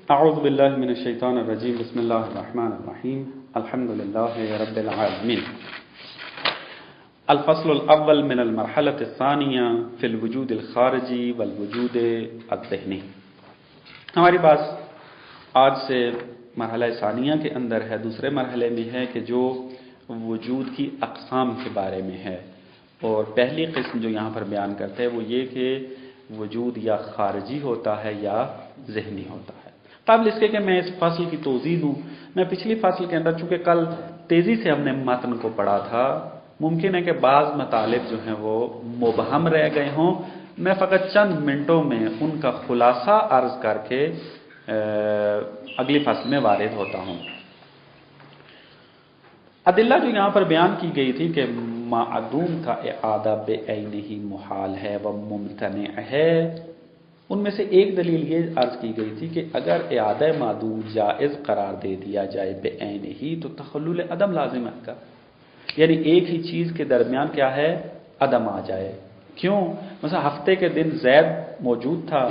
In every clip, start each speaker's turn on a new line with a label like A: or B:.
A: اعوذ باللہ من الشیطان الرجیم بسم اللہ الرحمن الرحیم الحمدللہ رب العالمین الفصل الاول من المرحلة الثانیہ فی الوجود الخارجی والوجود الذہنی۔ ہماری بات آج سے مرحلہ ثانیہ کے اندر ہے، دوسرے مرحلے میں ہے کہ جو وجود کی اقسام کے بارے میں ہے، اور پہلی قسم جو یہاں پر بیان کرتے ہیں وہ یہ کہ وجود یا خارجی ہوتا ہے یا ذہنی ہوتا ہے۔ قبل اس کے کہ میں اس فصل کی توضیح دوں، میں پچھلی فصل کے اندر چونکہ کل تیزی سے ہم نے متن کو پڑھا تھا، ممکن ہے کہ بعض مطالب جو ہیں وہ مبہم رہ گئے ہوں، میں فقط چند منٹوں میں ان کا خلاصہ عرض کر کے اگلی فصل میں وارد ہوتا ہوں۔ ادلہ جو یہاں پر بیان کی گئی تھی کہ معدوم کا اعادہ بے عینہ محال ہے و ممتنع ہے، ان میں سے ایک دلیل یہ عرض کی گئی تھی کہ اگر اعادہ معدوم جائز قرار دے دیا جائے بے عینہ تو تخلل عدم لازم ہے کا، یعنی ایک ہی چیز کے درمیان کیا ہے، عدم آ جائے۔ کیوں؟ مثلا ہفتے کے دن زید موجود تھا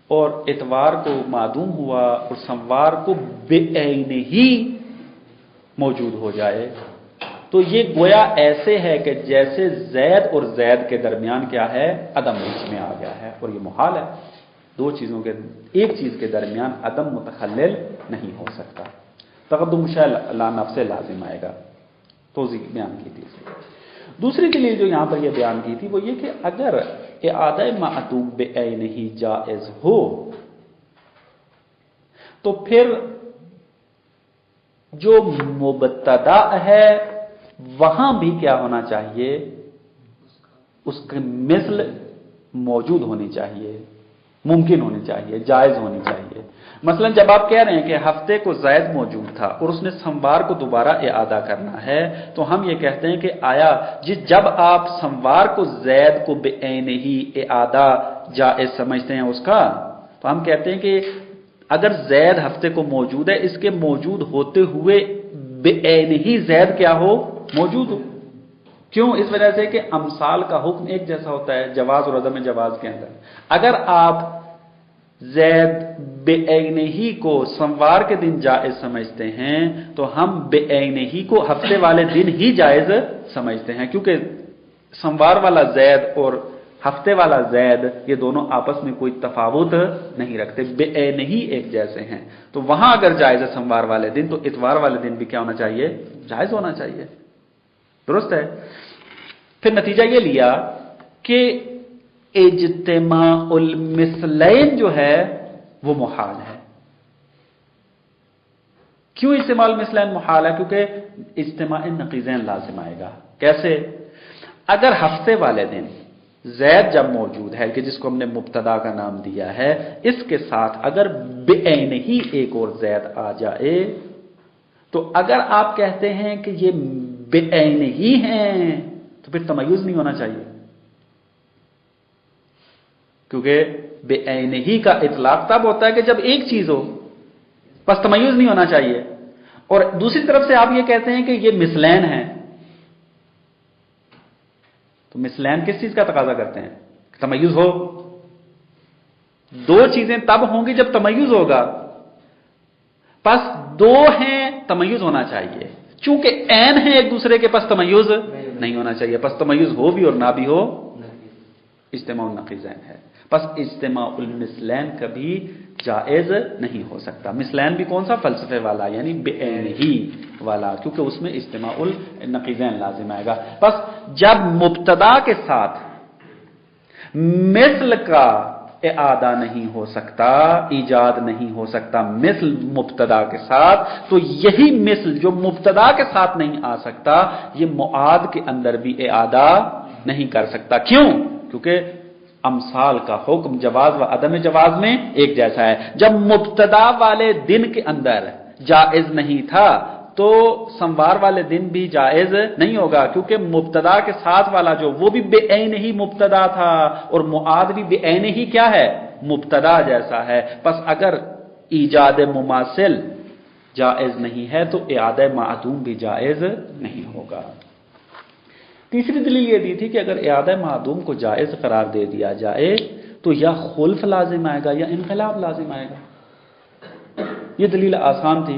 A: اور اتوار کو معدوم ہوا اور سوموار کو بے عینہ ہی موجود ہو جائے، تو یہ گویا ایسے ہے کہ جیسے زید اور زید کے درمیان کیا ہے، عدم بیچ میں آ گیا ہے، اور یہ محال ہے۔ دو چیزوں کے ایک چیز کے درمیان عدم متخلل نہیں ہو سکتا، تقدم شیء لا نفس لازم آئے گا، توضیح بیان کی تھی۔ دوسری دلیل جو یہاں پر یہ بیان کی تھی وہ یہ کہ اگر اعادہ معدوم بعینہ جائز ہو تو پھر جو مبتدا ہے وہاں بھی کیا ہونا چاہیے، اس کے مثل موجود ہونی چاہیے، ممکن ہونی چاہیے، جائز ہونی چاہیے۔ مثلا جب آپ کہہ رہے ہیں کہ ہفتے کو زید موجود تھا اور اس نے سوموار کو دوبارہ اعادہ کرنا ہے، تو ہم یہ کہتے ہیں کہ آیا جب آپ سوموار کو زید کو بے عینہ ہی اعادہ جائز سمجھتے ہیں اس کا، تو ہم کہتے ہیں کہ اگر زید ہفتے کو موجود ہے، اس کے موجود ہوتے ہوئے بے عینہ ہی زید کیا ہو، موجود ہو۔ کیوں؟ اس وجہ سے کہ امثال کا حکم ایک جیسا ہوتا ہے جواز اور عدم جواز کے اندر۔ اگر آپ زید بے عینہ ہی کو سوموار کے دن جائز سمجھتے ہیں تو ہم بے عینہ ہی کو ہفتے والے دن ہی جائز سمجھتے ہیں، کیونکہ سوموار والا زید اور ہفتے والا زید یہ دونوں آپس میں کوئی تفاوت نہیں رکھتے، بے عینہ ہی ایک جیسے ہیں۔ تو وہاں اگر جائز ہے سوموار والے دن، تو اتوار والے دن بھی کیا ہونا چاہیے، جائز ہونا چاہیے۔ درست ہے؟ پھر نتیجہ یہ لیا کہ اجتماع المثلین جو ہے وہ محال ہے۔ کیوں اجتماع المثلین محال ہے؟ کیونکہ اجتماع نقیضین لازم آئے گا۔ کیسے؟ اگر ہفتے والے دن زید جب موجود ہے کہ جس کو ہم نے مبتدا کا نام دیا ہے، اس کے ساتھ اگر بے عینہ ہی ایک اور زید آ جائے، تو اگر آپ کہتے ہیں کہ یہ بے عینہ ہی ہیں تو پھر تمیز نہیں ہونا چاہیے، کیونکہ بے عینہ ہی کا اطلاق تب ہوتا ہے کہ جب ایک چیز ہو، بس تمیز نہیں ہونا چاہیے۔ اور دوسری طرف سے آپ یہ کہتے ہیں کہ یہ مثلین ہیں، تو مثلین کس چیز کا تقاضا کرتے ہیں؟ تمیز ہو۔ دو چیزیں تب ہوں گی جب تمیز ہوگا، پس دو ہیں تمیز ہونا چاہیے، چونکہ عین ہیں ایک دوسرے کے پاس تمیز نہیں ہونا چاہیے، پس تمیز ہو بھی اور نہ بھی ہو، اجتماع النقیضین ہے۔ پس اجتماع المثلین کبھی جائز نہیں ہو سکتا۔ مثلین بھی کون سا؟ فلسفے والا، یعنی بے عینہ ہی والا، کیونکہ اس میں اجتماع النقیضین لازم آئے گا۔ پس جب مبتدا کے ساتھ مثل کا اعادہ نہیں ہو سکتا، ایجاد نہیں ہو سکتا مثل مبتدا کے ساتھ، تو یہی مثل جو مبتدا کے ساتھ نہیں آ سکتا، یہ معاد کے اندر بھی اعادہ نہیں کر سکتا۔ کیوں؟ کیونکہ امثال کا حکم جواز و عدم جواز میں ایک جیسا ہے۔ جب مبتدا والے دن کے اندر جائز نہیں تھا تو سوموار والے دن بھی جائز نہیں ہوگا، کیونکہ مبتدا کے ساتھ والا جو وہ بھی بے عینہ ہی مبتدا تھا، اور معاد بھی بے عینہ ہی کیا ہے، مبتدا جیسا ہے۔ پس اگر ایجاد مماثل جائز نہیں ہے تو اعادہ معدوم بھی جائز نہیں ہوگا۔ تیسری دلیل یہ دی تھی کہ اگر اعادہ معدوم کو جائز قرار دے دیا جائے تو یا خلف لازم آئے گا یا انقلاب لازم آئے گا۔ یہ دلیل آسان تھی،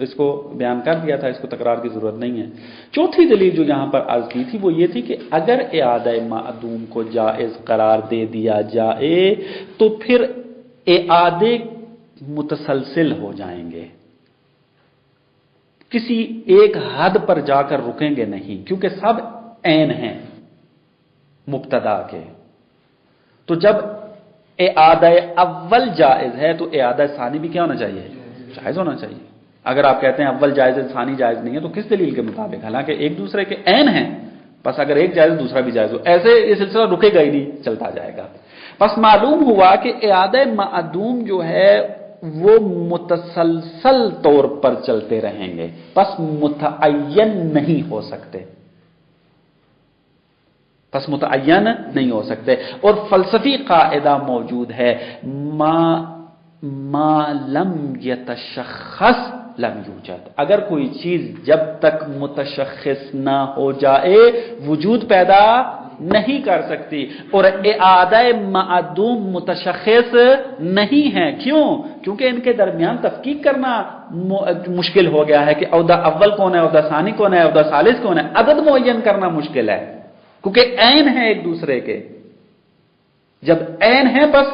A: اس کو بیان کر دیا تھا، اس کو تکرار کی ضرورت نہیں ہے۔ چوتھی دلیل جو یہاں پر عرض کی تھی وہ یہ تھی کہ اگر اعادہ معدوم کو جائز قرار دے دیا جائے تو پھر اعادے متسلسل ہو جائیں گے، کسی ایک حد پر جا کر رکیں گے نہیں، کیونکہ سب عین ہیں مبتدا کے۔ تو جب اعادہ اول جائز ہے تو اعادہ ثانی بھی کیا ہونا چاہیے؟ جائز ہونا چاہیے۔ اگر آپ کہتے ہیں اول جائز ہے ثانی جائز نہیں ہے تو کس دلیل کے مطابق؟ حالانکہ ایک دوسرے کے عین ہیں، بس اگر ایک جائز دوسرا بھی جائز ہو، ایسے یہ سلسلہ رکے گا ہی نہیں، چلتا جائے گا۔ بس معلوم ہوا کہ اعادہ معدوم جو ہے وہ متسلسل طور پر چلتے رہیں گے، بس متعین نہیں ہو سکتے، بس متعین نہیں ہو سکتے۔ اور فلسفی قاعدہ موجود ہے، ما لم یتشخص لم یوجد، اگر کوئی چیز جب تک متشخص نہ ہو جائے وجود پیدا نہیں کر سکتی، اور اعادہ معدوم متشخص نہیں ہے۔ کیوں؟ کیونکہ ان کے درمیان تفکیک کرنا مشکل ہو گیا ہے کہ عہدہ اول کون ہے، عہدہ ثانی کون ہے، عہدہ ثالث کون ہے، عدد معین کرنا مشکل ہے کیونکہ عین ہیں ایک دوسرے کے۔ جب عین ہیں بس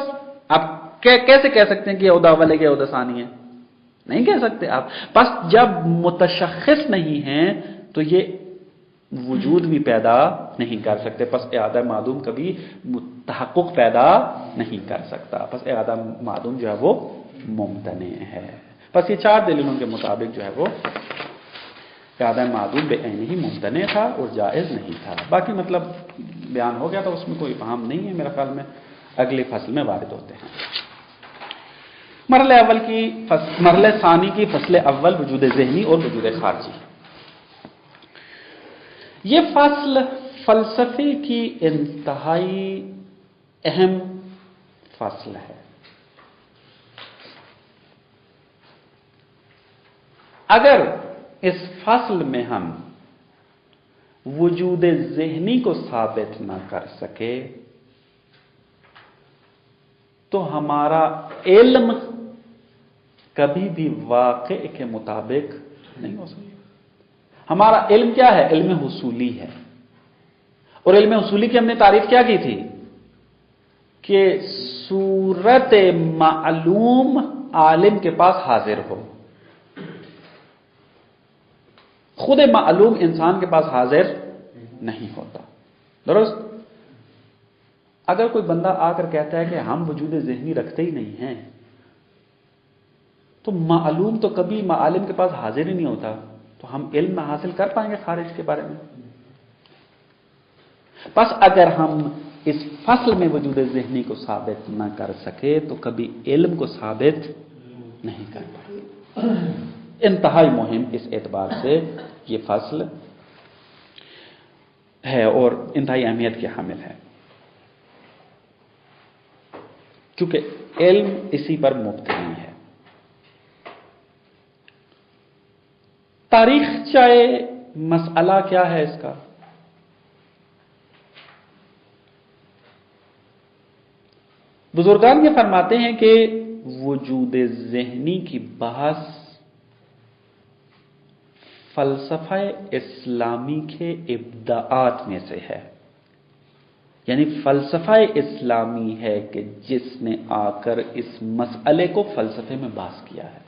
A: آپ کیسے کہہ سکتے ہیں کہ عہدہ اول ہے کہ عہدہ ثانی ہے؟ نہیں کہہ سکتے آپ۔ بس جب متشخص نہیں ہیں تو یہ وجود بھی پیدا نہیں کر سکتے، پس اعادہ معدوم کبھی تحقق پیدا نہیں کر سکتا، پس اعادہ معدوم جو ہے وہ ممتنع ہے۔ پس یہ چار دلیلوں کے مطابق جو ہے وہ اعادہ معدوم بے عین ہی ممتنع تھا اور جائز نہیں تھا۔ باقی مطلب بیان ہو گیا تھا، اس میں کوئی ابہام نہیں ہے میرے خیال میں، اگلی فصل میں وارد ہوتے ہیں۔ مرحلہ ثانی کی فصل اول وجود ذہنی اور وجود خارجی۔ یہ فصل فلسفے کی انتہائی اہم فصل ہے۔ اگر اس فصل میں ہم وجود ذہنی کو ثابت نہ کر سکے تو ہمارا علم کبھی بھی واقع کے مطابق نہیں ہو سکتا۔ ہمارا علم کیا ہے؟ علم حصولی ہے، اور علم حصولی کی ہم نے تعریف کیا کی تھی کہ صورت معلوم عالم کے پاس حاضر ہو، خود معلوم انسان کے پاس حاضر نہیں ہوتا، درست؟ اگر کوئی بندہ آ کر کہتا ہے کہ ہم وجود ذہنی رکھتے ہی نہیں ہیں تو معلوم تو کبھی معالم کے پاس حاضر ہی نہیں ہوتا، تو ہم علم حاصل کر پائیں گے خارج کے بارے میں؟ بس اگر ہم اس فصل میں وجود ذہنی کو ثابت نہ کر سکے تو کبھی علم کو ثابت نہیں کر پائیں گے۔ انتہائی مہم اس اعتبار سے یہ فصل ہے اور انتہائی اہمیت کی حامل ہے، کیونکہ علم اسی پر مبتنی ہے۔ تاریخ چاہے مسئلہ کیا ہے اس کا؟ بزرگان یہ فرماتے ہیں کہ وجود ذہنی کی بحث فلسفہ اسلامی کے ابداعات میں سے ہے، یعنی فلسفہ اسلامی ہے کہ جس نے آ کر اس مسئلے کو فلسفے میں بحث کیا ہے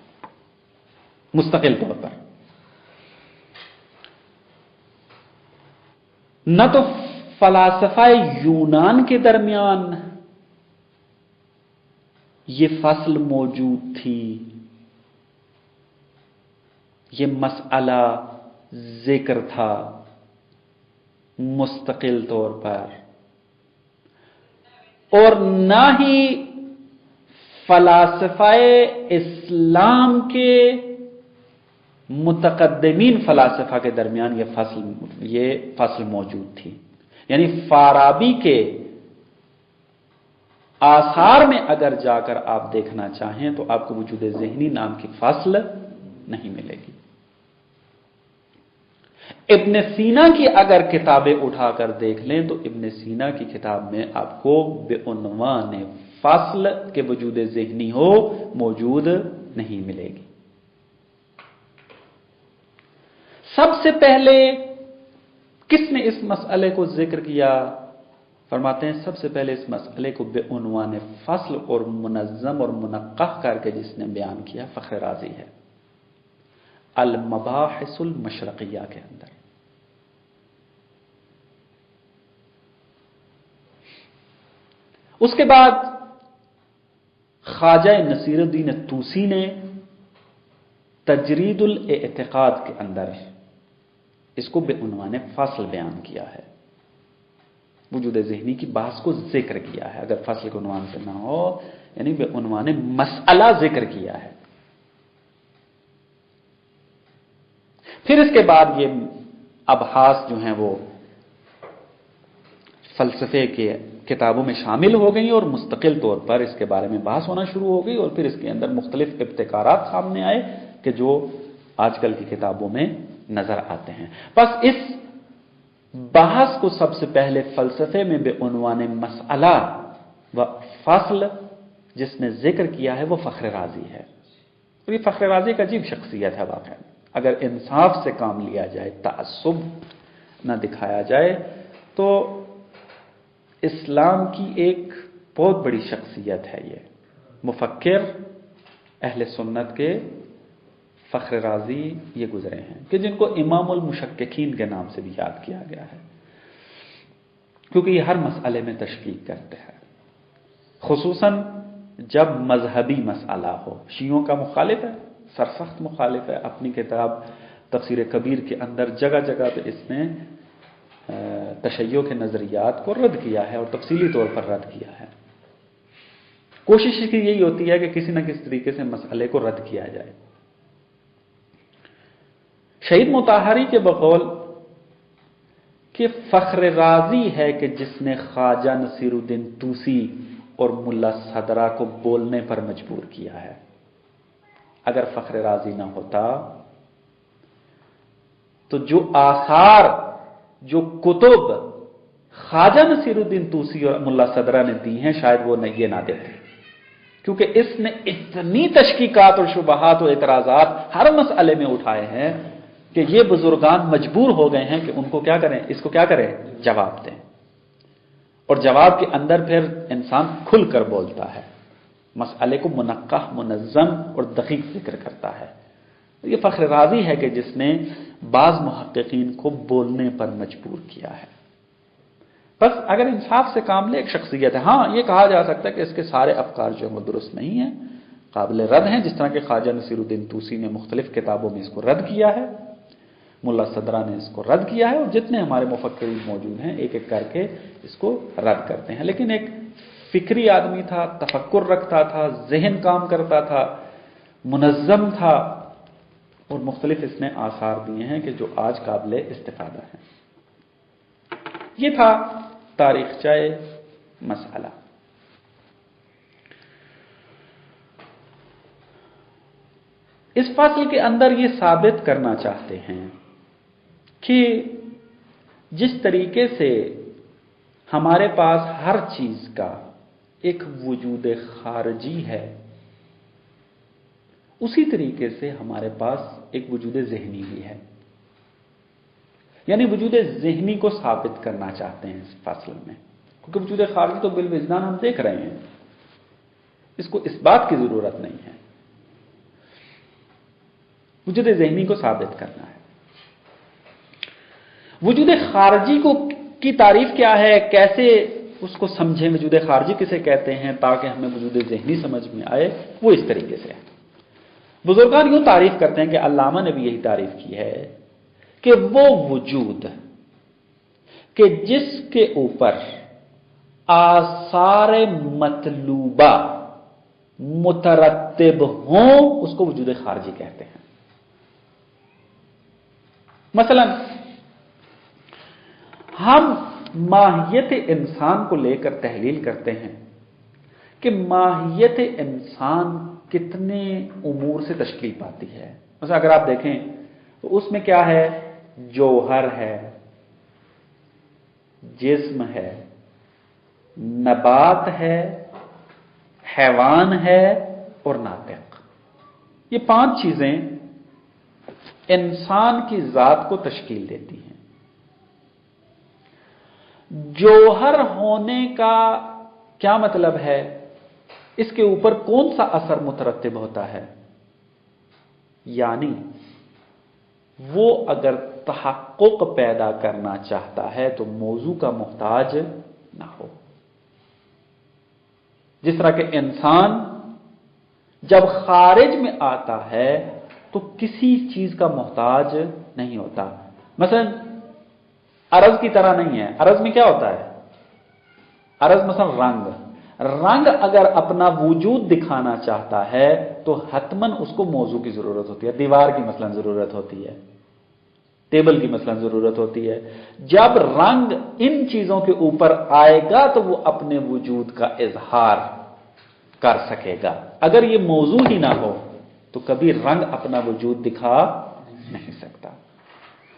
A: مستقل طور پر۔ نہ تو فلاسفہ یونان کے درمیان یہ فصل موجود تھی، یہ مسئلہ ذکر تھا مستقل طور پر، اور نہ ہی فلاسفہ اسلام کے متقدمین فلاسفہ کے درمیان یہ فصل موجود تھی۔ یعنی فارابی کے آثار میں اگر جا کر آپ دیکھنا چاہیں تو آپ کو وجود ذہنی نام کی فصل نہیں ملے گی۔ ابن سینا کی اگر کتابیں اٹھا کر دیکھ لیں تو ابن سینا کی کتاب میں آپ کو بے عنوان فصل کے وجود ذہنی ہو موجود نہیں ملے گی۔ सबसे पहले किसने इस मसले को जिक्र किया? फरमाते हैं सबसे पहले इस मसले को बेउनवान फसल और मुनज़्ज़म और मुनक्कह करके जिसने बयान किया फ़ख्र राज़ी है, अल मबाहिसुल मशरक़िया के अंदर। उसके बाद ख्वाजा नसीरुद्दीन तूसी ने तजरीदुल एतिक़ाद के अंदर इसको बेउनवान फसल बयान किया है, वजूद ज़हनी की बहस को जिक्र किया है, अगर फसल के उन्वान से ना हो यानी बेउनवान मसअला जिक्र किया है। फिर इसके बाद ये अबहास जो हैं वो फलसफे के किताबों में शामिल हो गई और मुस्तकिल तौर पर इसके बारे में बहस होना शुरू हो गई, और फिर इसके अंदर मुख्तलिफ इब्तिकारात सामने आए कि जो आजकल की किताबों में नजर आते हैं। बस इस बहस को सबसे पहले फलसफे में बेउनवान मसअला व फसल जिसने जिक्र किया है वो फ़ख्र राज़ी है। तो ये फ़ख्र राज़ी का अजीब शख्सियत है वाक़ई, अगर इंसाफ से काम लिया जाए, तअस्सुब न दिखाया जाए, तो इस्लाम की एक बहुत बड़ी शख्सियत है ये। मुफक्किर अहले सुन्नत के फ़ख्र राज़ी ये गुजरे हैं कि जिनको इमामुल मुशक्किकीन के नाम से भी याद किया गया है, क्योंकि ये हर मसले में तशकीक करते हैं, खुसूसन जब मजहबी मसला हो। शियों का मुखालिफ है, सरसख्त मुखालिफ है। अपनी किताब तफसीर कबीर के अंदर जगह जगह पे इसने तशय्यो के नज़रियात को रद्द किया है और तफसीली तौर पर रद्द किया है। कोशिश इसकी यही होती है कि किसी न किसी तरीके से मसले को रद्द किया जाए। शहीद मुताहरी के बकौल कि फ़ख्र राज़ी है कि जिसने ख्वाजा नसीरुद्दीन तूसी और मुल्ला सदरा को बोलने पर मजबूर किया है। अगर फ़ख्र राज़ी ना होता तो जो आसार, जो कुतुब ख्वाजा नसीरुद्दीन तूसी और मुल्ला सदरा ने दी हैं, शायद वो ये ना देते, क्योंकि इसने इतनी तशकीकात और शुबहात और एतराज़ात हर मसले में उठाए हैं कि ये बुजुर्गान मजबूर हो गए हैं कि उनको क्या करें, इसको क्या करें, जवाब दें। और जवाब के अंदर फिर इंसान खुलकर बोलता है, मसले को मुनक्कह, मुनज़्ज़म और दकीक जिक्र करता है। ये फ़ख्र राज़ी है कि जिसने बाज़ मुहक्किकीन को बोलने पर मजबूर किया है। बस अगर इंसाफ से काम ले, एक शख्सियत है। हाँ, ये कहा जा सकता है कि इसके सारे अफकार जो है वो दुरुस्त नहीं है, काबिल रद्द हैं, जिस तरह के ख्वाजा नसीरुद्दीन तूसी ने मुख्तलिफ किताबों में इसको रद्द किया है, मुल्ला सदरा ने इसको रद्द किया है, और जितने हमारे मुफक्किरीन मौजूद हैं एक एक करके इसको रद्द करते हैं। लेकिन एक फिक्री आदमी था, तफक्कुर रखता था, जहन काम करता था, मुनज़्ज़म था, और मुख्तलिफ इसने आसार दिए हैं कि जो आज काबिल इस्तिफादा हैं। ये था तारीख़चाए मसला। इस फासल के अंदर ये साबित करना चाहते हैं कि जिस तरीके से हमारे पास हर चीज का एक वजूद खारजी है, उसी तरीके से हमारे पास एक वजूद ज़हनी भी है। यानी वजूद ज़हनी को साबित करना चाहते हैं इस फासल में, क्योंकि वजूद खारजी तो बिलविजदान हम देख रहे हैं, इसको इस बात की जरूरत नहीं है। वजूद ज़हनी को साबित करना है। वजूद खारजी को की तारीफ क्या है, कैसे उसको समझें, वजूद खारजी किसे कहते हैं, ताकि हमें वजूद ज़हनी समझ में आए, वो इस तरीके से है। बुजुर्गान यूं तारीफ करते हैं कि अल्लामा ने भी यही तारीफ की है कि वो वजूद कि जिसके ऊपर आसार मतलूबा मुतरत्तिब हों, उसको वजूद खारजी कहते हैं। मसलन हम माहियत इंसान को लेकर तहलील करते हैं कि माहियत इंसान कितने उमूर से तश्कील पाती है। मतलब अगर आप देखें तो उसमें क्या है, जौहर है, जिस्म है, नबात है, हैवान है और नातिक। ये 5 चीजें इंसान की जात को तश्कील देती हैं। जौहर होने का क्या मतलब है, इसके ऊपर कौन सा असर मुतरत्तिब होता है, यानी वो अगर तहक्कुक पैदा करना चाहता है तो मौजू का मोहताज ना हो। जिस तरह के इंसान जब खारिज में आता है तो किसी चीज का मोहताज नहीं होता। मसलन अरज की तरह नहीं है। अरज में क्या होता है, अरज मसलन रंग अगर अपना वजूद दिखाना चाहता है तो हतमन उसको मौजू की जरूरत होती है। दीवार की मसलन जरूरत होती है, टेबल की मसलन जरूरत होती है। जब रंग इन चीजों के ऊपर आएगा तो वो अपने वजूद का इजहार कर सकेगा। अगर ये मौजू ही ना हो तो कभी रंग अपना वजूद दिखा नहीं सकता।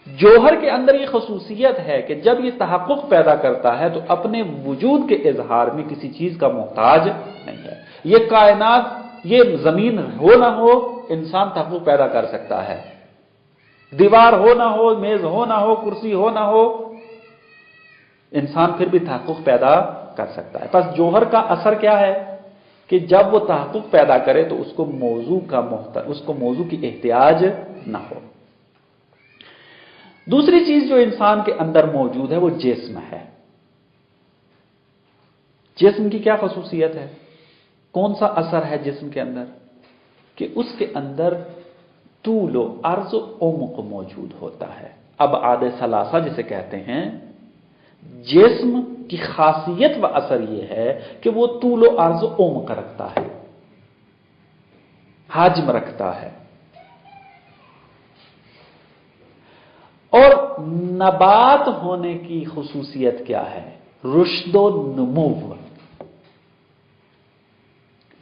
A: जौहर के अंदर ये खसूसियत है कि जब ये तहक्कुक पैदा करता है तो अपने वजूद के इजहार में किसी चीज का मोहताज नहीं है। ये कायनात, ये जमीन हो ना हो, इंसान तहक्कुक पैदा कर सकता है। दीवार हो ना हो, मेज हो ना हो, कुर्सी हो ना हो, इंसान फिर भी तहक्कुक पैदा कर सकता है। बस जौहर का असर क्या है कि जब वो तहक्कुक पैदा करे तो उसको मौजू की एहतियाज ना हो। दूसरी चीज जो इंसान के अंदर मौजूद है वो जिस्म है। जिस्म की क्या खसूसियत है, कौन सा असर है जिस्म के अंदर, कि उसके अंदर तूलो अर्ज उम्क मौजूद होता है। अब आदे सलासा जिसे कहते हैं, जिस्म की खासियत व असर यह है कि वो तूलो अर्ज उम्क रखता है, हजम रखता है। और नबात होने की खुसूसियत क्या है, रुश्दो नुमूव।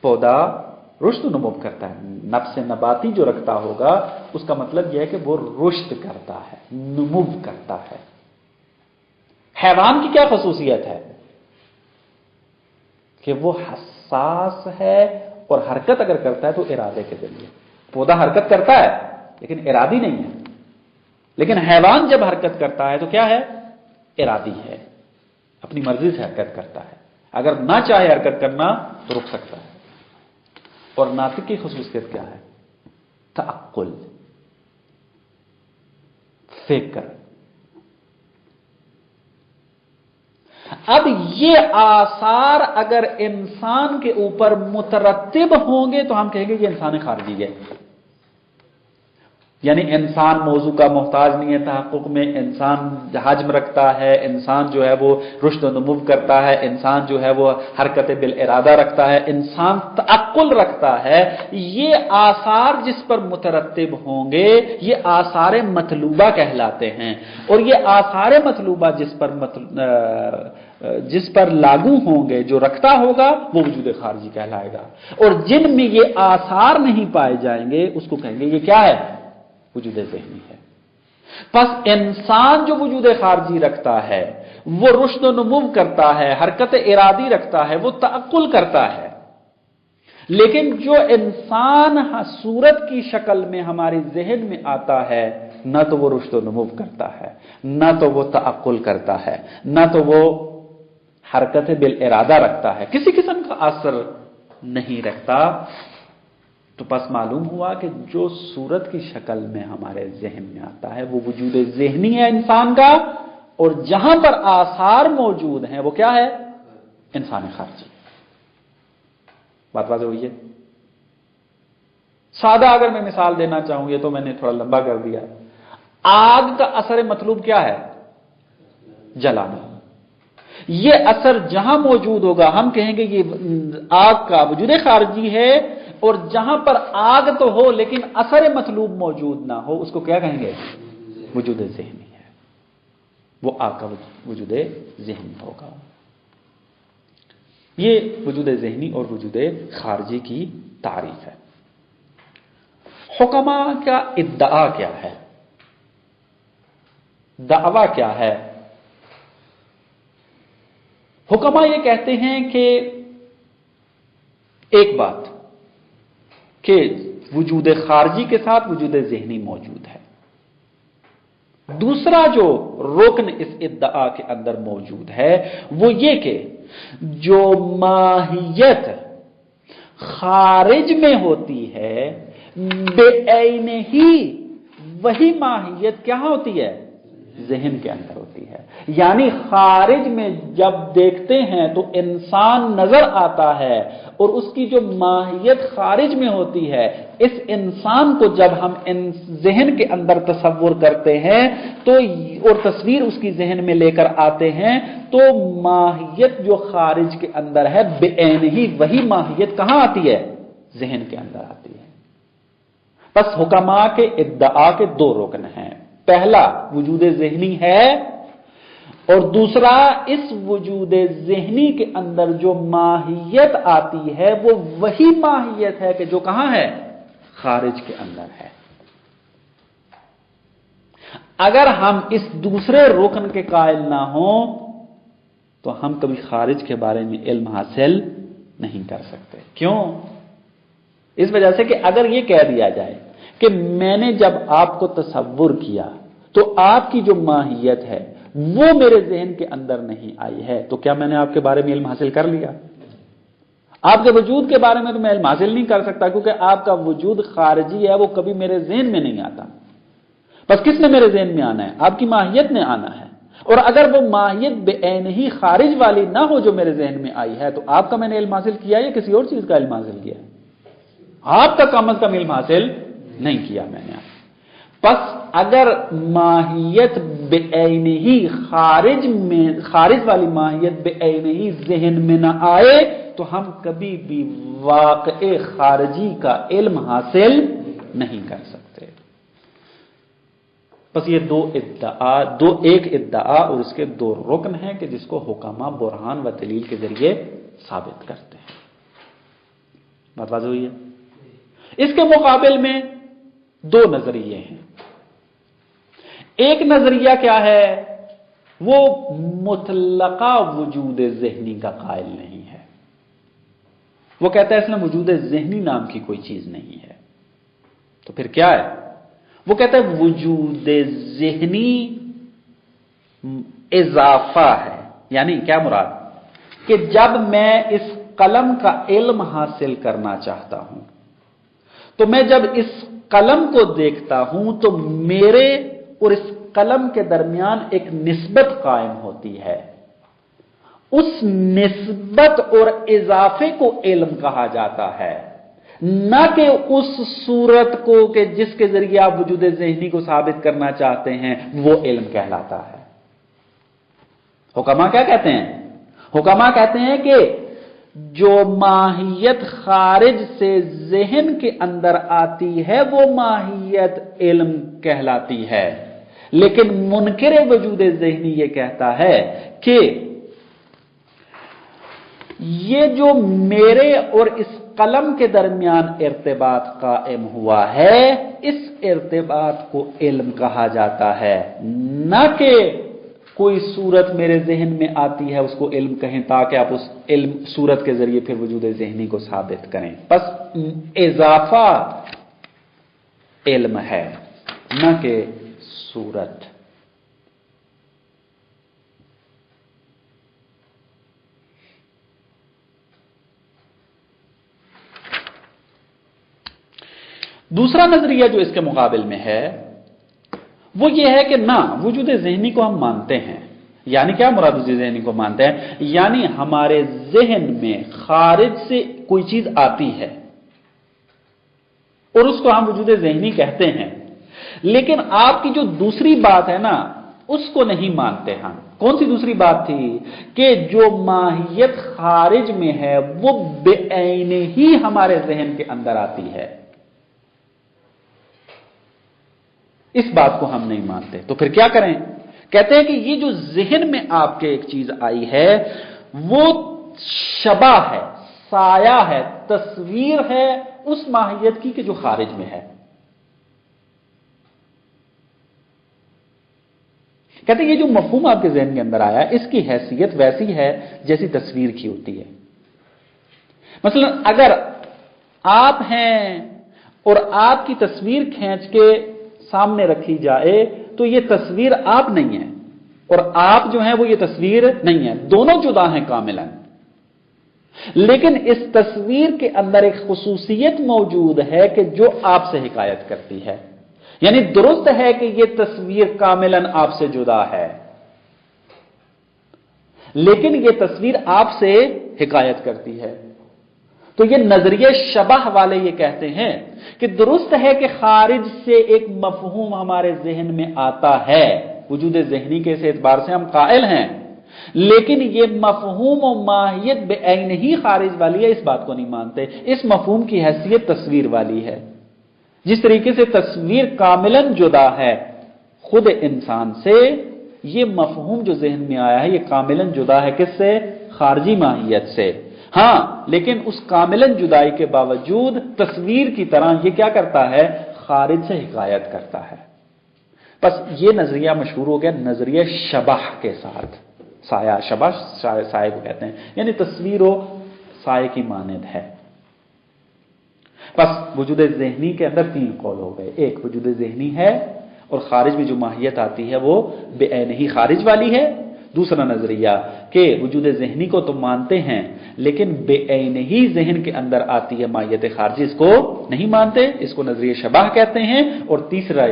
A: पौधा रुश्द नुमूव करता है। नफ्स नबाती जो रखता होगा उसका मतलब यह है कि वो रुश्द करता है, नुमूव करता है। हैवान की क्या खसूसियत है कि वो हसास है और हरकत अगर करता है तो इरादे के जरिए। पौधा हरकत करता है लेकिन इरादी नहीं है, लेकिन हैवान जब हरकत करता है तो क्या है, इरादी है, अपनी मर्जी से हरकत करता है। अगर ना चाहे हरकत करना तो रुक सकता है। और नातिक की खुसूसियत क्या है, तअक्कुल, फिक्र। अब ये आसार अगर इंसान के ऊपर मुतरत्तिब होंगे तो हम कहेंगे ये इंसान खारिजी है। यानी इंसान मौजू का मोहताज नहीं है, तहक्कुक में इंसान हजम रखता है, इंसान जो है वो रुश्द नुमूव करता है, इंसान जो है वो हरकत बिल इरादा रखता है, इंसान तअक्कुल रखता है। ये आसार जिस पर मुतरत्तिब होंगे ये आसार मतलूबा कहलाते हैं। और ये आसार मतलूबा जिस पर लागू होंगे, जो रखता होगा, वो वजूद खारिजी कहलाएगा। और जिनमें ये आसार नहीं पाए जाएंगे उसको कहेंगे ये क्या है, वजूद ज़हनी है। बस इंसान जो वजूद खारजी रखता है वो रुश्द नुमूव करता है, हरकत इरादी रखता है, वो तअक्कुल करता है। लेकिन जो इंसान सूरत की शक्ल में हमारे जहन में आता है, न तो वो रुश्द नुमूव करता है, न तो वो तअक्कुल करता है, न तो वो हरकत बिल इरादा रखता है, किसी किस्म का असर नहीं रखता। तो बस मालूम हुआ कि जो सूरत की शक्ल में हमारे जहन में आता है वो वजूद ज़हनी है इंसान का, और जहां पर आसार मौजूद हैं वो क्या है, इंसान खारिजी। बात वाज़ेह हुई है। सादा अगर मैं मिसाल देना चाहूं, ये तो मैंने थोड़ा लंबा कर दिया। आग का असर मतलूब क्या है, जलाना। ये असर जहां मौजूद होगा हम कहेंगे ये आग का वजूद खारिजी है। और जहां पर आग तो हो लेकिन असर मतलूब मौजूद ना हो उसको क्या कहेंगे, वजूद ज़हनी है। वो आग का वजूद ज़हनी होगा। ये वजूद ज़हनी और वजूद खारिजी की तारीफ है। हुक्मा का इद्दा क्या है, दावा क्या है। हुक्मा ये कहते हैं कि एक बात कि वजूद खारजी के साथ वजूद ज़हनी मौजूद है। दूसरा जो रुकन इस इद्दा के अंदर मौजूद है वो ये कि जो माहियत खारिज में होती है बेऐन ही वही माहियत क्या होती है, ज़हन के अंदर होती है। यानी खारिज में जब देखते हैं तो इंसान नजर आता है और उसकी जो माहियत खारिज में होती है, इस इंसान को जब हम ज़हन के अंदर तसव्वुर करते हैं तो और तस्वीर उसकी ज़हन में लेकर आते हैं तो माहियत जो खारिज के अंदर है बेऐन ही वही माहियत कहां आती है, ज़हन के अंदर आती है। बस हुक्मा के इद्दा के दो रुकन हैं, पहला वजूद ज़हनी है और दूसरा इस वजूद ज़हनी के अंदर जो माहियत आती है वो वही माहियत है कि जो कहां है, खारिज के अंदर है। अगर हम इस दूसरे रुकन के कायल ना हो तो हम कभी खारिज के बारे में इल्म हासिल नहीं कर सकते। क्यों? इस वजह से कि अगर यह कह दिया जाए कि मैंने जब आपको तसव्वुर किया तो आपकी जो माहियत है वो मेरे ज़हन के अंदर नहीं आई है, तो क्या मैंने आपके बारे में इल्म हासिल कर लिया? आपके वजूद के बारे में तो मैं इल्म हासिल नहीं कर सकता, क्योंकि आपका वजूद खारिजी है, वो कभी मेरे ज़हन में नहीं आता। बस किसने मेरे ज़हन में आना है? आपकी माहियत ने आना है। और अगर वो माहियत बेऐन ही खारिज वाली ना हो जो मेरे ज़हन में आई है, तो आपका मैंने इल्म हासिल किया या किसी और चीज का इल्म हासिल किया? आपका कम अज कम इल्म हासिल नहीं किया मैंने। बस अगर माहियत बेऐन ही खारिज वाली माहियत बेऐन ही ज़हन में ना आए तो हम कभी भी वाक़े खारिजी का इल्म हासिल नहीं कर सकते। बस ये एक इद्दा और उसके दो रुकन हैं कि जिसको हुक्मा बुरहान व दलील के जरिए साबित करते हैं। बात वाज़ेह हुई है? इसके मुकाबिल में दो नजरिए हैं। एक नजरिया क्या है, वो मुतलका वजूद ज़हनी का कायल नहीं है। वो कहता है इसमें वजूद ज़हनी नाम की कोई चीज नहीं है। तो फिर क्या है? वो कहता है वजूद ज़हनी इजाफा है। यानी क्या मुराद, कि जब मैं इस कलम का इल्म हासिल करना चाहता हूं तो मैं जब इस कलम को देखता हूं तो मेरे और इस कलम के दरमियान एक निस्बत कायम होती है। उस निस्बत और इजाफे को इल्म कहा जाता है, न कि उस सूरत को कि जिसके जरिए आप वजूद ज़हनी को साबित करना चाहते हैं वो इल्म कहलाता है। हुक्मा क्या कहते हैं? हुक्मा कहते हैं कि जो माहियत खारिज से ज़हन के अंदर आती है वो माहियत इल्म कहलाती है, लेकिन मुनकिर वजूद ज़हनी ये कहता है कि ये जो मेरे और इस कलम के दरमियान इर्तिबात कायम हुआ है, इस इर्तिबात को इल्म कहा जाता है, न कि कोई सूरत मेरे ज़हन में आती है उसको इल्म कहें ताकि आप उस इल्म सूरत के जरिए फिर वजूद ज़हनी को साबित करें। बस इजाफा इल्म है, न कि सूरत। दूसरा नजरिया जो इसके मुकाबिल में है वो ये है कि ना, वजूद ज़हनी को हम मानते हैं। यानी क्या मुराद वजूद ज़हनी को मानते हैं? यानी हमारे ज़हन में खारिज से कोई चीज आती है और उसको हम वजूद ज़हनी कहते हैं, लेकिन आपकी जो दूसरी बात है ना उसको नहीं मानते हम। कौन सी दूसरी बात थी? कि जो माहियत खारिज में है वो बेऐन ही हमारे ज़हन के अंदर आती है, इस बात को हम नहीं मानते। तो फिर क्या करें? कहते हैं कि ये जो ज़हन में आपके एक चीज आई है वो शबा है, साया है, तस्वीर है उस माहियत की कि जो खारिज में है। कहते हैं ये जो मफहूम आपके ज़हन के अंदर आया इसकी हैसियत वैसी है जैसी तस्वीर की होती है। मसलन अगर आप हैं और आपकी तस्वीर खींच के सामने रखी जाए तो ये तस्वीर आप नहीं है और आप जो हैं वो ये तस्वीर नहीं है, दोनों जुदा हैं कामिलन। लेकिन इस तस्वीर के अंदर एक खुसूसियत मौजूद है कि जो आपसे हिकायत करती है, यानी दुरुस्त है कि यह तस्वीर कामिलन आपसे जुदा है, लेकिन यह तस्वीर आपसे हिकायत करती है। तो ये नजरिए शबह वाले ये कहते हैं कि दुरुस्त है कि खारिज से एक मफहूम हमारे जहन में आता है, वजूद ज़हनी के इस एतबार से हम कायल हैं, लेकिन ये मफहूम और माहियत बेऐन ही खारिज वाली है, इस बात को नहीं मानते। इस मफहूम की हैसियत तस्वीर वाली है। जिस तरीके से तस्वीर कामिलन जुदा है खुद इंसान से, ये मफहूम जो जहन में आया है ये कामिलन जुदा है किससे? खारजी माहियत से। हां, लेकिन उस कामिलन जुदाई के बावजूद तस्वीर की तरह ये क्या करता है? खारिज से हिकायत करता है। बस ये नजरिया मशहूर हो गया नजरिया शबाह के साथ। साया, शबाह साये को कहते हैं, यानी तस्वीर हो साये की मानद है। बस वजूद ज़हनी के अंदर तीन कौल हो गए, एक वजूद ज़हनी है और खारिज में जो माहियत आती है वो बेऐन ही खारिज वाली है। दूसरा नजरिया कि वजूद ज़हनी को तो मानते हैं लेकिन बेऐन ही ज़हन के अंदर आती है माहियत खारजी, इसको नहीं मानते, इसको नजरिया शबाह कहते हैं। और तीसरा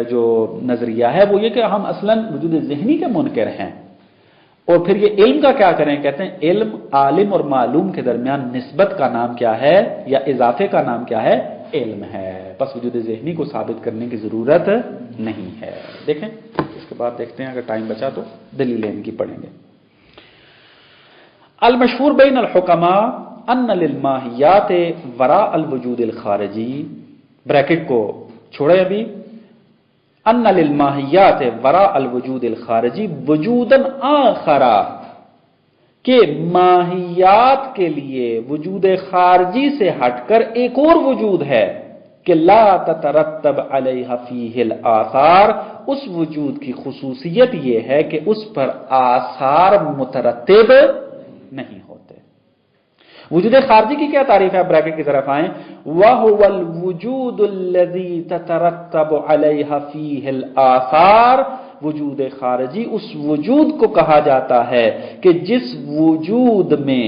A: जो नजरिया है वो ये कि हम असलन वजूद ज़हनी के मुनकर हैं। और फिर ये इल्म का क्या करें? कहते हैं इल्म आलिम और मालूम के दरमियान निस्बत का नाम क्या है या इजाफे का नाम क्या है? इल्म है। बस वजूद ज़हनी को साबित करने की जरूरत नहीं है। देखें, इसके बाद देखते हैं, अगर टाइम बचा तो दलीलें इनकी पढ़ेंगे। अल मशहूर बैन अल हुकमा अन्न लिल माहियात वरा अल वजूद अल खारिजी, ब्रैकेट को छोड़े अभी, अन्न लिल माहियात वरा अल वजूद अल खारिजी वजूदन आखरा, कि माहियात के लिए वजूद खारजी से हटकर एक और वजूद है कि ला ततरत्तब अलैहा फीहिल आसार, उस वजूद की खुसूसियत यह है कि उस पर आसार मुतरत्तिब नहीं होते। वजूद खारजी की क्या तारीफ है? ब्रैकेट की तरफ आए, वहुवल वजूदुल्लज़ी ततरत्तब अलैहा फीहिल आसार, वजूद खारजी उस वजूद को कहा जाता है कि जिस वजूद में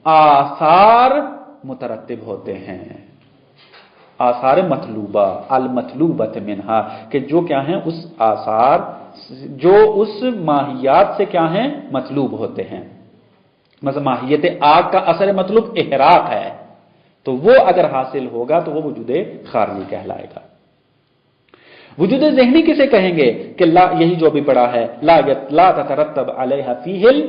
A: आसार मुतरत्तिब होते हैं। आसार मतलूबा, अल मतलूबत मिनहा, कि जो क्या हैं? उस आसार जो उस माहियात से क्या हैं? मतलूब होते हैं। मतलब माहियत आग का असर मतलब इहराक है, तो वो अगर हासिल होगा तो वो वजूद खारजी कहलाएगा। वजूद ज़हनी किसे कहेंगे? कि ला, यही जो भी पढ़ा है, ला ततरत्तब अलैहा फीहिल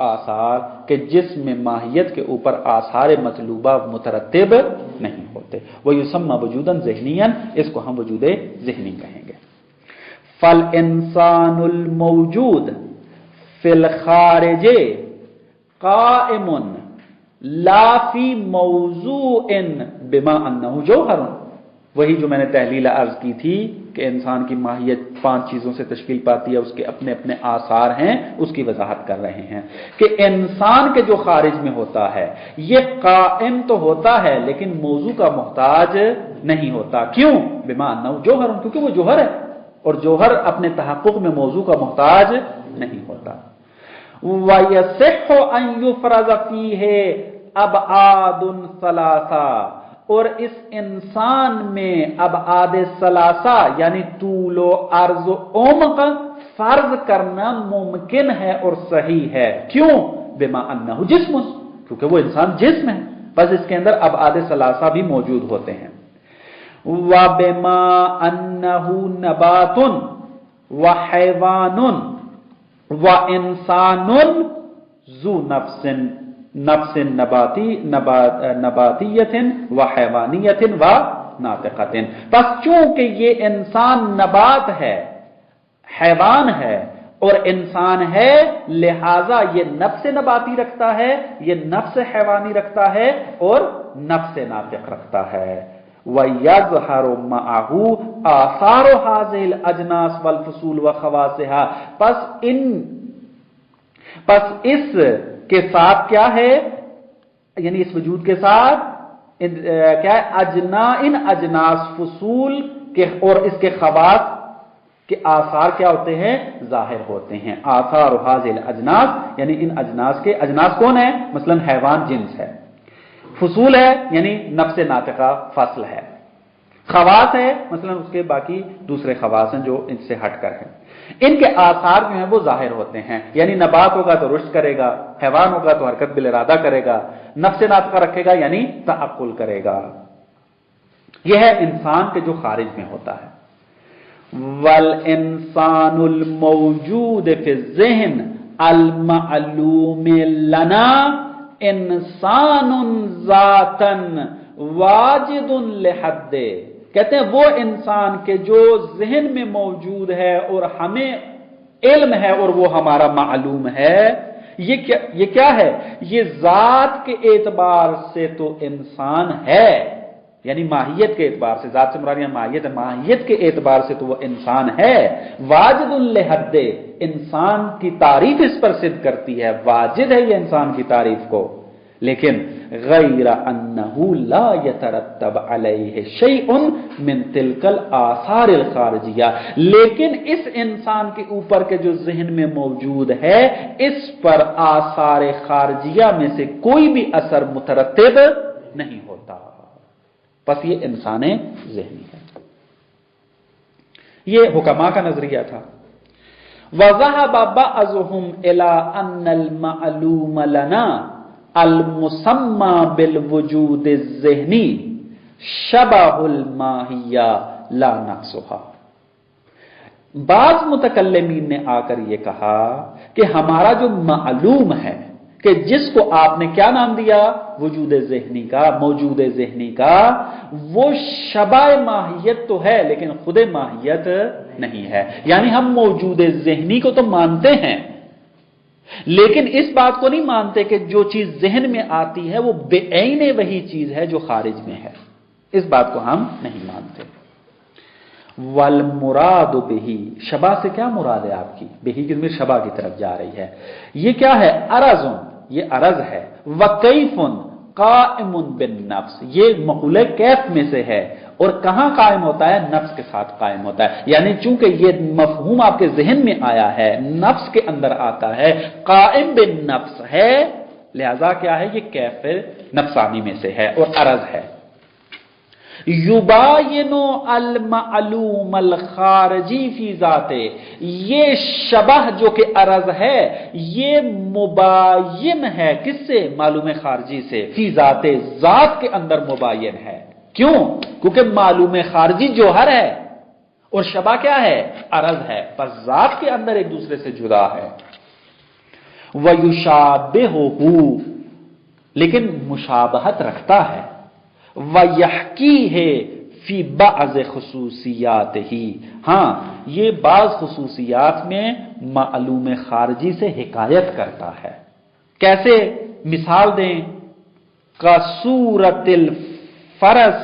A: आसार, कि जिसमें माहियत के ऊपर आसार मतलूबा मुतरत्तिब नहीं होते। वो युसम्मा वजूदन ज़हनियन, इसको हम वजूद ज़हनी कहेंगे। फल इंसानुल मौजूद फिल खारिजे काइमुन ला फी मौजूइन बिमा अन्नहु जौहरुन, वही जो मैंने तहलील अर्ज की थी कि इंसान की माहियत 5 चीजों से तश्कील पाती है, उसके अपने अपने आसार हैं, उसकी वजाहत कर रहे हैं कि इंसान के जो खारिज में होता है ये कायम तो होता है लेकिन मौजू का मोहताज नहीं होता। क्यों? बिमा अन्नहु जौहर, क्योंकि वो जौहर है और जौहर अपने तहक्कुक में मौजू का मोहताज नहीं होता। वयसिह्हु अन युफरज़ फीहि अबआदुन सलासा, और इस इंसान में अब आदे सलासा यानी तूलो अर्ज उम्क फर्ज करना मुमकिन है और सही है। क्यों? बिमा अन्नहु जिस्म, क्योंकि वो इंसान जिस्म है, बस इसके अंदर अब आदे सलासा भी मौजूद होते हैं। व बिमा अन्नहु नबातुन व हैवानुन व इंसानुन जू नफ्सिन नबातियतिन व हैवानियतिन व नातिकतिन। बस चूंकि ये इंसान नबात है, हैवान है और इंसान है, लिहाजा ये नफ्स नबाती रखता है, ये नफ्स हैवानी रखता है और नफ्स नातिक रखता है। वयज़हरु मअहु आसारु हाज़िल अजनास वल फसूल व खवासिहा, बस इस के साथ क्या है, यानी इस वजूद के साथ क्या है? इन अजनास फसूल کہ اور اس کے خواص کے آثار کیا ہوتے ہیں؟ ظاہر ہوتے ہیں. آثار حاضل اجناس، یعنی ان اجناس کے، اجناس کون ہے؟ مثلا حیوان جنس ہے، فصول ہے یعنی نفس ناطقہ فصل ہے، خواص ہے مثلا اس کے باقی دوسرے خواص ہیں جو ان سے ہٹ کر ہیں. ان کے آثار جو ہیں وہ ظاہر ہوتے ہیں، یعنی نبات ہوگا تو رشد کرے گا، حیوان ہوگا تو حرکت بالارادہ کرے گا، نفس ناطقہ رکھے گا یعنی تعقل کرے گا. یہ ہے انسان کے جو خارج میں ہوتا ہے. والانسان الموجود فی الذہن المعلوم لنا انسان ذاتاً واجد لحد. کہتے ہیں وہ انسان کے جو ذہن میں موجود ہے اور ہمیں علم ہے اور وہ ہمارا معلوم ہے، یہ کیا ہے؟ یہ ذات کے اعتبار سے تو انسان ہے، یعنی ماہیت کے اعتبار سے، ذات سے مراد یہاں ماہیت ہے، ماہیت کے اعتبار سے تو وہ انسان ہے. واجد لحد، انسان کی تعریف اس پر صدق کرتی ہے، واجد ہے یہ انسان کی تعریف کو. لیکن غیر انہ لا یترتب علیہ شیء من تلک الاثار الخارجیہ، لیکن اس انسان کے اوپر کے جو ذہن میں موجود ہے اس پر آثار خارجیہ میں سے کوئی بھی اثر مترتب نہیں ہوتا. بس یہ انسان ذہنی ہے. یہ حکماء کا نظریہ تھا. وَذَهَبَ بَعْضُهُمْ إِلَىٰ أَنَّ الْمَعْلُومَ لَنَا المسمى بالوجود الذہنی شبہ الماہیہ لا نقصها. بعض متکلمین نے آ کر یہ کہا کہ ہمارا جو معلوم ہے، کہ جس کو آپ نے کیا نام دیا؟ وجود ذہنی کا، موجود ذہنی کا، وہ شبہ ماہیت تو ہے لیکن خود ماہیت نہیں ہے. یعنی ہم موجود ذہنی کو تو مانتے ہیں لیکن اس بات کو نہیں مانتے کہ جو چیز ذہن میں آتی ہے وہ بے عین وہی چیز ہے جو خارج میں ہے. اس بات کو ہم نہیں مانتے. والمراد بہی، شبہ سے کیا مراد ہے آپ کی؟ بہی کی ضمیر شبہ کی طرف جا رہی ہے. یہ کیا ہے؟ عرض، یہ عرض ہے. وکیف قائم بالنفس، یہ مقول کیف میں سے ہے اور کہاں قائم ہوتا ہے؟ نفس کے ساتھ قائم ہوتا ہے. یعنی چونکہ یہ مفہوم آپ کے ذہن میں آیا ہے، نفس کے اندر آتا ہے، قائم بالنفس ہے، لہذا کیا ہے؟ یہ کیف نفسانی میں سے ہے اور عرض ہے. یباین المعلوم الخارجی فی ذاتے، یہ شبہ جو کہ عرض ہے یہ مباین ہے کس سے؟ معلوم خارجی سے. فی ذاتے، ذات کے اندر مباین ہے. کیوں؟ کیونکہ معلوم خارجی جوہر ہے اور شبہ کیا ہے؟ عرض ہے، پر ذات کے اندر ایک دوسرے سے جدا ہے. وَيُشَابِهُ، لیکن مشابہت رکھتا ہے. وَيَحْكِيهِ فِي بَعْضِ خصوصیاتِهِ، ہاں یہ بعض خصوصیات میں معلوم خارجی سے حکایت کرتا ہے. کیسے؟ مثال دیں. کَصُورَةِ الفرس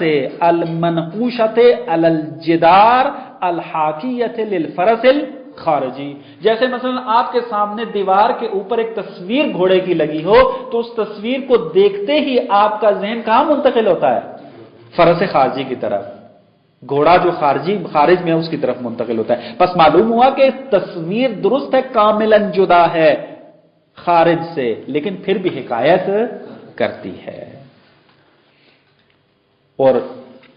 A: المنقوشۃ علی الجدار الحاکیۃ للفرس الخارجی. جیسے مثلا آپ کے سامنے دیوار کے اوپر ایک تصویر گھوڑے کی لگی ہو تو اس تصویر کو دیکھتے ہی آپ کا ذہن کہاں منتقل ہوتا ہے؟ فرس خارجی کی طرف. گھوڑا جو خارج میں ہے اس کی طرف منتقل ہوتا ہے. بس معلوم ہوا کہ تصویر درست ہے، کاملاً جدا ہے خارج سے، لیکن پھر بھی حکایت کرتی ہے. اور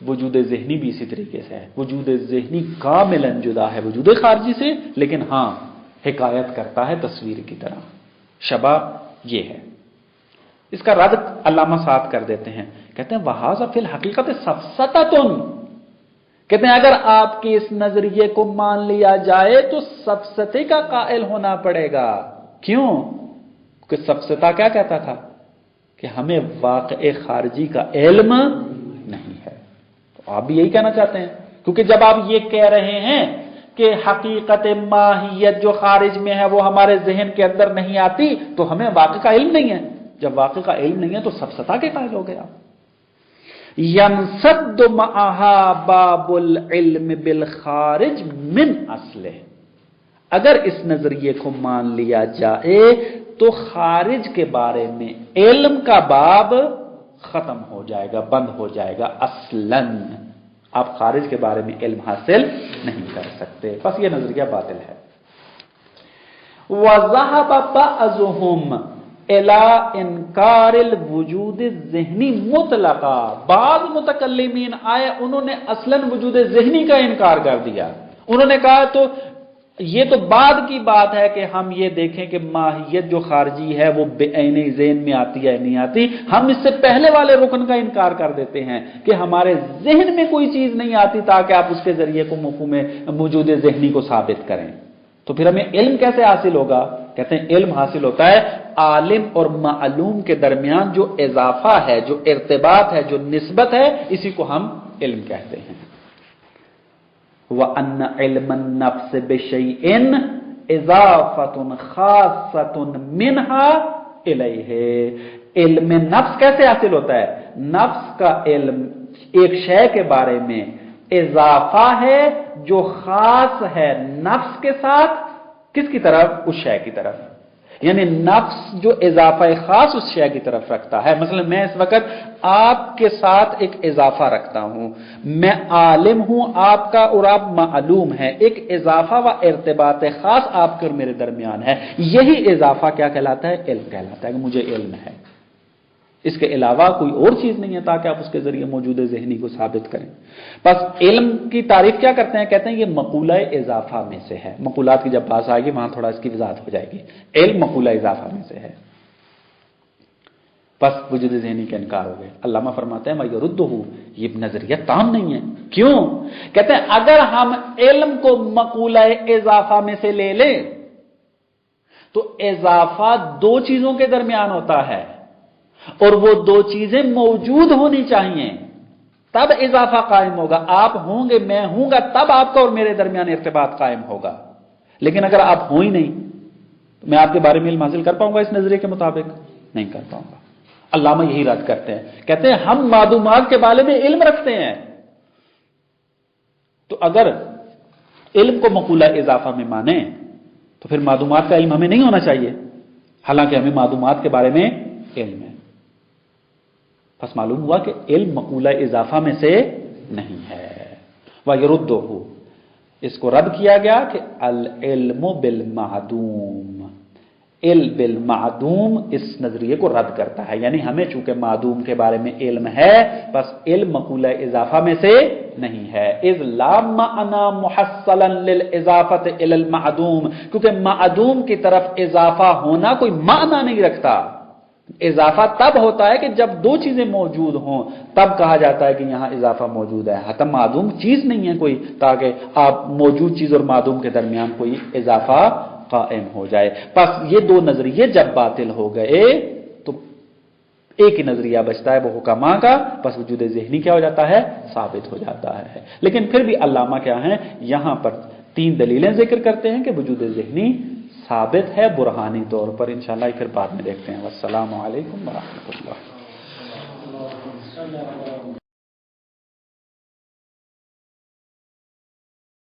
A: وجود ذہنی بھی اسی طریقے سے ہے. وجود ذہنی کاملاً جدا ہے وجود خارجی سے، لیکن ہاں حکایت کرتا ہے تصویر کی طرح. شبہ یہ ہے. اس کا رد علامہ سعد کر دیتے ہیں، کہتے ہیں وَهَذَا فِي الْحَقِيقَةِ سَفْسَطَةٌ. کہتے ہیں اگر آپ کے اس نظریے کو مان لیا جائے تو سفسطے کا قائل ہونا پڑے گا. کیوں؟ کہ سفسطہ کیا کہتا تھا؟ کہ ہمیں واقع خارجی کا علم نہیں ہے. تو آپ بھی یہی کہنا چاہتے ہیں، کیونکہ جب آپ یہ کہہ رہے ہیں کہ حقیقت ماہیت جو خارج میں ہے وہ ہمارے ذہن کے اندر نہیں آتی تو ہمیں واقع کا علم نہیں ہے. جب واقع کا علم نہیں ہے تو سفسطہ کے قائل ہو گیا. ینسد معہا باب العلم بالخارج من اصلہ، اگر اس نظریے کو مان لیا جائے تو خارج کے بارے میں علم کا باب ختم ہو جائے گا، بند ہو جائے گا. اصلاً آپ خارج کے بارے میں علم حاصل نہیں کر سکتے. بس یہ نظریہ باطل ہے. وَذَهَبَ بَعْضُهُمْ إِلَىٰ إِنْكَارِ الْوُجُودِ الذِّهْنِ مُطْلَقًا. بعض متکلمین آئے انہوں نے اصلاً وجود ذہنی کا انکار کر دیا. انہوں نے کہا تو یہ تو بعد کی بات ہے کہ ہم یہ دیکھیں کہ ماہیت جو خارجی ہے وہ بے عینی ذہن میں آتی ہے نہیں آتی. ہم اس سے پہلے والے رکن کا انکار کر دیتے ہیں کہ ہمارے ذہن میں کوئی چیز نہیں آتی تاکہ آپ اس کے ذریعے کو مفہوم موجود ذہنی کو ثابت کریں. تو پھر ہمیں علم کیسے حاصل ہوگا؟ کہتے ہیں علم حاصل ہوتا ہے عالم اور معلوم کے درمیان جو اضافہ ہے، جو ارتباط ہے، جو نسبت ہے، اسی کو ہم علم کہتے ہیں. وَأَنَّ عِلْمَ النَّفْسِ بِشَيْءٍ إِضَافَةٌ خَاصَّةٌ مِنْهَا إِلَيْهِ. علم نفس کیسے حاصل ہوتا ہے؟ نفس کا علم ایک شے کے بارے میں اضافہ ہے جو خاص ہے نفس کے ساتھ. کس کی طرف؟ اس شے کی طرف. یعنی نفس جو اضافہ خاص اس شے کی طرف رکھتا ہے. مثلا میں اس وقت آپ کے ساتھ ایک اضافہ رکھتا ہوں، میں عالم ہوں آپ کا اور آپ معلوم ہیں. ایک اضافہ و ارتباط خاص آپ کے اور میرے درمیان ہے. یہی اضافہ کیا کہلاتا ہے؟ علم کہلاتا ہے کہ مجھے علم ہے. اس کے علاوہ کوئی اور چیز نہیں ہے تاکہ آپ اس کے ذریعے موجود ذہنی کو ثابت کریں. بس علم کی تعریف کیا کرتے ہیں؟ کہتے ہیں یہ مقولہ اضافہ میں سے ہے. مقولات کی جب بات آئے گی وہاں تھوڑا اس کی وضاحت ہو جائے گی. علم مقولہ اضافہ میں سے ہے. بس وجود ذہنی کا انکار ہو گئے. علامہ فرماتے ہیں وَيَرُدُّهُ، یہ نظریہ تام نہیں ہے. کیوں؟ کہتے ہیں اگر ہم علم کو مقولہ اضافہ میں سے لے لیں تو اضافہ دو چیزوں کے درمیان ہوتا ہے اور وہ دو چیزیں موجود ہونی چاہیے تب اضافہ قائم ہوگا. آپ ہوں گے، میں ہوں گا، تب آپ کا اور میرے درمیان ارتباط قائم ہوگا. لیکن اگر آپ ہوں ہی نہیں تو میں آپ کے بارے میں علم حاصل کر پاؤں گا اس نظریے کے مطابق؟ نہیں کر پاؤں گا. علامہ یہی رد کرتے ہیں. کہتے ہیں ہم معلومات کے بارے میں علم رکھتے ہیں تو اگر علم کو مقولہ اضافہ میں مانیں تو پھر معلومات کا علم ہمیں نہیں ہونا چاہیے، حالانکہ ہمیں معلومات کے بارے میں علم ہے. بس معلوم ہوا کہ علم مقولہ اضافہ میں سے نہیں ہے. وَيَرُدُّهُ، اس کو رد کیا گیا کہ العلم بالمعدوم، علم بالمعدوم اس نظریے کو رد کرتا ہے. یعنی ہمیں چونکہ معدوم کے بارے میں علم ہے بس علم مقولہ اضافہ میں سے نہیں ہے. اذ لا معنی محصلا للاضافۃ الی المعدوم، کیونکہ معدوم کی طرف اضافہ ہونا کوئی معنی نہیں رکھتا. اضافہ تب ہوتا ہے کہ جب دو چیزیں موجود ہوں تب کہا جاتا ہے کہ یہاں اضافہ موجود ہے. حتم معدوم چیز نہیں ہے کوئی تاکہ آپ موجود چیز اور معدوم کے درمیان کوئی اضافہ قائم ہو جائے. بس یہ دو نظریے جب باطل ہو گئے تو ایک ہی نظریہ بچتا ہے وہ حکما کا. بس وجود ذہنی کیا ہو جاتا ہے؟ ثابت ہو جاتا ہے. لیکن پھر بھی علامہ کیا ہیں یہاں پر تین دلیلیں ذکر کرتے ہیں کہ وجود ذہنی ثابت ہے برہانی طور پر. انشاءاللہ پھر بعد میں دیکھتے ہیں. والسلام علیکم ورحمۃ اللہ.